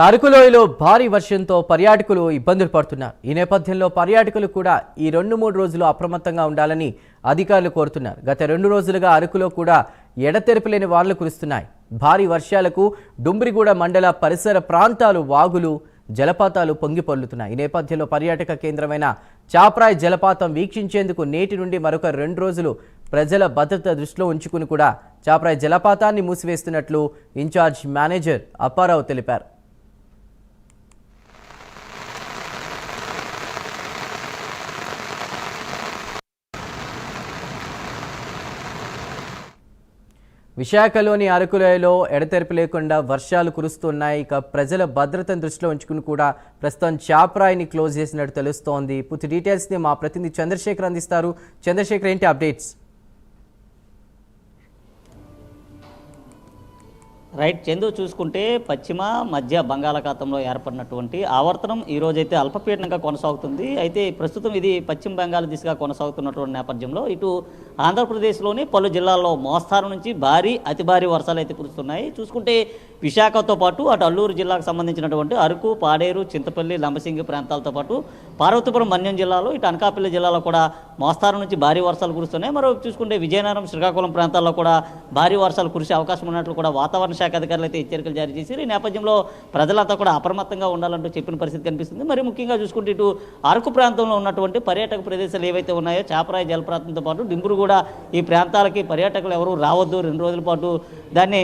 అరకులోయలో భారీ వర్షంతో పర్యాటకులు ఇబ్బందులు పడుతున్నారు. ఈ నేపథ్యంలో పర్యాటకులు కూడా ఈ 2-3 రోజులు అప్రమత్తంగా ఉండాలని అధికారులు కోరుతున్నారు. గత 2 రోజులుగా అరకులో కూడా ఎడతెరపులేని వానలు కురుస్తున్నాయి. భారీ వర్షాలకు డుంబ్రిగూడ మండల పరిసర ప్రాంతాలు వాగులు జలపాతాలు పొంగిపొర్లుతున్నాయి. ఈ నేపథ్యంలో పర్యాటక కేంద్రమైన చాప్రాయ్ జలపాతం వీక్షించేందుకు నేటి నుండి మరొక 2 రోజులు ప్రజల భద్రత దృష్టిలో ఉంచుకుని కూడా చాప్రాయ్ జలపాతాన్ని మూసివేస్తున్నట్లు ఇన్ఛార్జ్ మేనేజర్ అప్పారావు తెలిపారు. విశాఖలోని అరకులోయలో ఎడతెరిపి లేకుండా వర్షాలు కురుస్తున్నాయి. ఇక ప్రజల భద్రతను దృష్టిలో ఉంచుకుని కూడా ప్రస్తుతం చాప్రాయిని క్లోజ్ చేసినట్టు తెలుస్తోంది. పూర్తి డీటెయిల్స్ని మా ప్రతినిధి చంద్రశేఖర్ అందిస్తారు. చంద్రశేఖర్, ఏంటి అప్డేట్స్? రైట్ చందు, చూసుకుంటే పశ్చిమ మధ్య బంగాళాఖాతంలో ఏర్పడినటువంటి ఆవర్తనం ఈరోజైతే అల్పపీడనంగా కొనసాగుతుంది. అయితే ప్రస్తుతం ఇది పశ్చిమ బెంగాల్ దిశగా కొనసాగుతున్నటువంటి నేపథ్యంలో ఇటు ఆంధ్రప్రదేశ్లోని పలు జిల్లాల్లో మోస్తారు నుంచి భారీ అతి భారీ వర్షాలు అయితే కురుస్తున్నాయి. చూసుకుంటే విశాఖతో పాటు అటు అల్లూరు జిల్లాకు సంబంధించినటువంటి అరకు, పాడేరు, చింతపల్లి, లంబసింగి ప్రాంతాలతో పాటు పార్వతీపురం, మన్యం జిల్లాలో ఇటు అనకాపల్లి జిల్లాలో కూడా మోస్తారు నుంచి భారీ వర్షాలు కురుస్తున్నాయి. మరో చూసుకుంటే విజయనగరం, శ్రీకాకుళం ప్రాంతాల్లో కూడా భారీ వర్షాలు కురిసే అవకాశం ఉన్నట్లు కూడా వాతావరణ శాఖ అధికారులు అయితే హెచ్చరికలు జారీ చేశారు. ఈ నేపథ్యంలో ప్రజలంతా కూడా అప్రమత్తంగా ఉండాలంటూ చెప్పిన పరిస్థితి కనిపిస్తుంది. మరి ముఖ్యంగా చూసుకుంటే ఇటు అరకు ప్రాంతంలో ఉన్నటువంటి పర్యాటక ప్రదేశాలు ఏవైతే ఉన్నాయో చాపరాయి జలపాతంతో పాటు డింబ్రుగూడ, ఈ ప్రాంతాలకి పర్యాటకులు ఎవరు రావద్దు, 2 రోజుల పాటు దాన్ని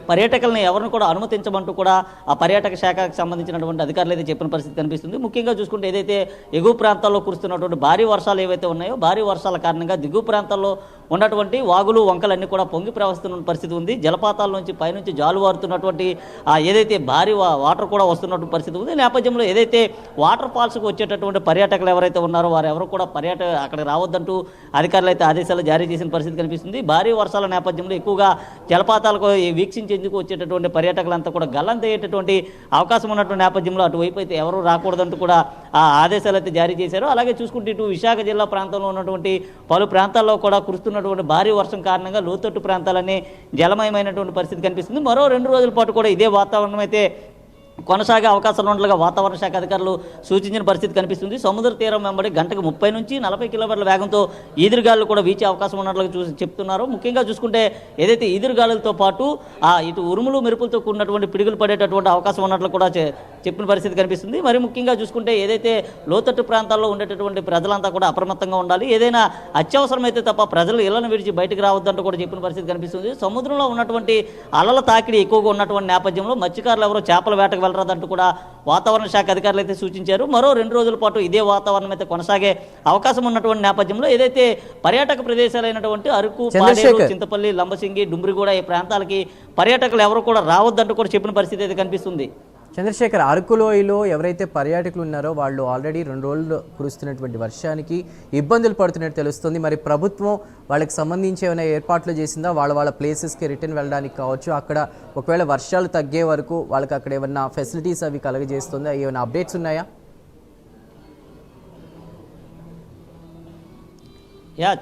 పర్యాటకులను ఎవరిని కూడా అనుమతించమంటూ కూడా ఆ పర్యాటక శాఖకు సంబంధించినటువంటి అధికారులు అయితే చెప్పిన పరిస్థితి కనిపిస్తుంది. ముఖ్యంగా చూసుకుంటే ఏదైతే ఎగువ ప్రాంతాల్లో కురుస్తున్నటువంటి భారీ వర్షాలు ఏవైతే ఉన్నాయో భారీ వర్షాల కారణంగా దిగువ ప్రాంతాల్లో ఉన్నటువంటి వాగులు వంకలన్నీ కూడా పొంగి ప్రవహిస్తున్న పరిస్థితి ఉంది. జలపాతాల నుంచి పైనుంచి జాలువారుతున్నటువంటి ఏదైతే భారీ వాటర్ కూడా వస్తున్నటువంటి పరిస్థితి ఉంది. నేపథ్యంలో ఏదైతే వాటర్ ఫాల్స్కి వచ్చేటటువంటి పర్యాటకులు ఎవరైతే ఉన్నారో వారు ఎవరు కూడా అక్కడికి రావద్దంటూ అధికారులు అయితే ఆదేశాలు జారీ చేసిన పరిస్థితి కనిపిస్తుంది. భారీ వర్షాల నేపథ్యంలో ఎక్కువగా జలపాతాలకు వీక్షించేందుకు వచ్చేటటువంటి పర్యాటకులంతా కూడా గల్లంతయ్యేటటువంటి అవకాశం ఉన్నటువంటి నేపథ్యంలో అటువైపు అయితే ఎవరు రాకూడదంటూ కూడా ఆ ఆదేశాలు అయితే జారీ చేశారు. అలాగే చూసుకుంటే ఇటు విశాఖ జిల్లా ప్రాంతంలో ఉన్నటువంటి పలు ప్రాంతాల్లో కూడా కురుస్తున్నటువంటి భారీ వర్షం కారణంగా లోతట్టు ప్రాంతాలన్నీ జలమయమైనటువంటి పరిస్థితి కనిపిస్తుంది. మరో 2 రోజుల పాటు కూడా ఇదే వాతావరణం అయితే కొనసాగే అవకాశాలు ఉన్నట్లుగా వాతావరణ శాఖ అధికారులు సూచించిన పరిస్థితి కనిపిస్తుంది. సముద్ర తీరం వెంబడి గంటకు 30 నుంచి 40 కిలోమీటర్ల వేగంతో ఈదురుగాలు కూడా వీచే అవకాశం ఉన్నట్లుగా చెప్తున్నారు. ముఖ్యంగా చూసుకుంటే ఏదైతే ఈదురుగాలులతో పాటు ఇటు ఉరుములు మెరుపులతో కూడినటువంటి పిడుగులు పడేటటువంటి అవకాశం ఉన్నట్లు కూడా చెప్పిన పరిస్థితి కనిపిస్తుంది. మరి ముఖ్యంగా చూసుకుంటే ఏదైతే లోతట్టు ప్రాంతాల్లో ఉండేటటువంటి ప్రజలంతా కూడా అప్రమత్తంగా ఉండాలి. ఏదైనా అత్యవసరమైతే తప్ప ప్రజలు ఇళ్లను విడిచి బయటకు రావద్దంటూ కూడా చెప్పిన పరిస్థితి కనిపిస్తుంది. సముద్రంలో ఉన్నటువంటి అలల తాకిడి ఎక్కువగా ఉన్నటువంటి నేపథ్యంలో మత్స్యకారులు ఎవరో చేపల వేటకు వెళ్ళరాదంటూ కూడా వాతావరణ శాఖ అధికారులు అయితే సూచించారు. మరో 2 రోజుల పాటు ఇదే వాతావరణం అయితే కొనసాగే అవకాశం ఉన్నటువంటి నేపథ్యంలో ఏదైతే పర్యాటక ప్రదేశాలైనటువంటి అరకు, పాడేరు, చింతపల్లి, లంబసింగి, డుంబ్రిగూడ ఈ ప్రాంతాలకి పర్యాటకులు ఎవరు కూడా రావద్దంటూ కూడా చెప్పిన పరిస్థితి అయితే కనిపిస్తుంది. చంద్రశేఖర్, అరకులోయలో ఎవరైతే పర్యాటకులు ఉన్నారో వాళ్ళు ఆల్రెడీ 2 రోజులు కురుస్తున్నటువంటి వర్షానికి ఇబ్బందులు పడుతున్నట్టు తెలుస్తుంది. మరి ప్రభుత్వం వాళ్ళకి సంబంధించి ఏమైనా ఏర్పాట్లు చేసిందా? వాళ్ళ ప్లేసెస్కి రిటర్న్ వెళ్ళడానికి కావచ్చు, అక్కడ ఒకవేళ వర్షాలు తగ్గే వరకు వాళ్ళకి అక్కడ ఏమన్నా ఫెసిలిటీస్ అవి కలగజేస్తుందా? ఏమైనా అప్డేట్స్ ఉన్నాయా?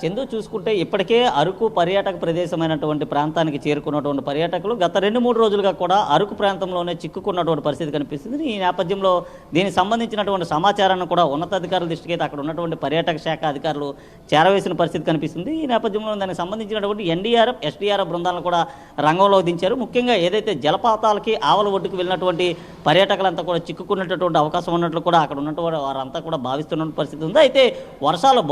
చందు, చూసుకుంటే ఇప్పటికే అరకు పర్యాటక ప్రదేశమైనటువంటి ప్రాంతానికి చేరుకున్నటువంటి పర్యాటకులు గత 2-3 రోజులుగా కూడా అరకు ప్రాంతంలోనే చిక్కుకున్నటువంటి పరిస్థితి కనిపిస్తుంది. ఈ నేపథ్యంలో దీనికి సంబంధించినటువంటి సమాచారాన్ని కూడా ఉన్నతాధికారుల దృష్టికి అయితే అక్కడ ఉన్నటువంటి పర్యాటక శాఖ అధికారులు చేరవేసిన పరిస్థితి కనిపిస్తుంది. ఈ నేపథ్యంలో దానికి సంబంధించినటువంటి ఎన్డీఆర్ఎఫ్, ఎస్డీఆర్ఎఫ్ బృందాలను కూడా రంగంలో దించారు. ముఖ్యంగా ఏదైతే జలపాతాలకి ఆవల ఒడ్డుకు వెళ్ళినటువంటి పర్యాటకులంతా కూడా చిక్కుకున్నటువంటి అవకాశం ఉన్నట్లు కూడా అక్కడ ఉన్నటువంటి వారంతా కూడా భావిస్తున్న పరిస్థితి ఉంది. అయితే వర్షాలు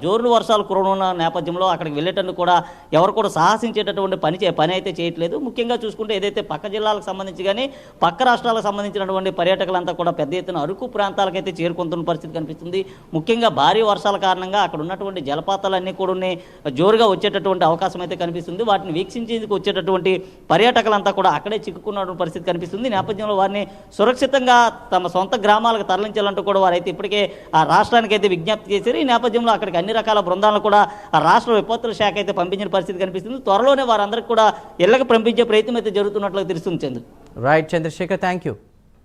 జోరులు వర్షాలు కురవనున్న నేపథ్యంలో అక్కడికి వెళ్ళేటందుకు కూడా ఎవరు కూడా సాహసించేటటువంటి పని అయితే చేయట్లేదు. ముఖ్యంగా చూసుకుంటే ఏదైతే పక్క జిల్లాలకు సంబంధించి కానీ పక్క రాష్ట్రాలకు సంబంధించినటువంటి పర్యాటకులంతా కూడా పెద్ద ఎత్తున అరకు ప్రాంతాలకైతే చేరుకుంటున్న పరిస్థితి కనిపిస్తుంది. ముఖ్యంగా భారీ వర్షాల కారణంగా అక్కడ ఉన్నటువంటి జలపాతాలన్నీ కూడా జోరుగా వచ్చేటటువంటి అవకాశం అయితే కనిపిస్తుంది. వాటిని వీక్షించేందుకు వచ్చేటటువంటి పర్యాటకులంతా కూడా అక్కడే చిక్కుకున్నటువంటి పరిస్థితి కనిపిస్తుంది. నేపథ్యంలో వారిని సురక్షితంగా తమ సొంత గ్రామాలకు తరలించాలంటూ కూడా వారైతే ఇప్పటికే ఆ రాష్ట్రానికి అయితే విజ్ఞప్తి చేశారు. ఈ నేపథ్యంలో అక్కడికి అన్ని రకాల బృందాలు కూడా రాష్ట్ర విపత్తుల శాఖ అయితే పంపించిన పరిస్థితి కనిపిస్తుంది. త్వరలోనే వారందరికీ కూడా ఇళ్లకు పంపించే ప్రయత్నం అయితే జరుగుతున్నట్లు తెలుస్తుంది. Chandra. Right Chandrasekhar, thank you.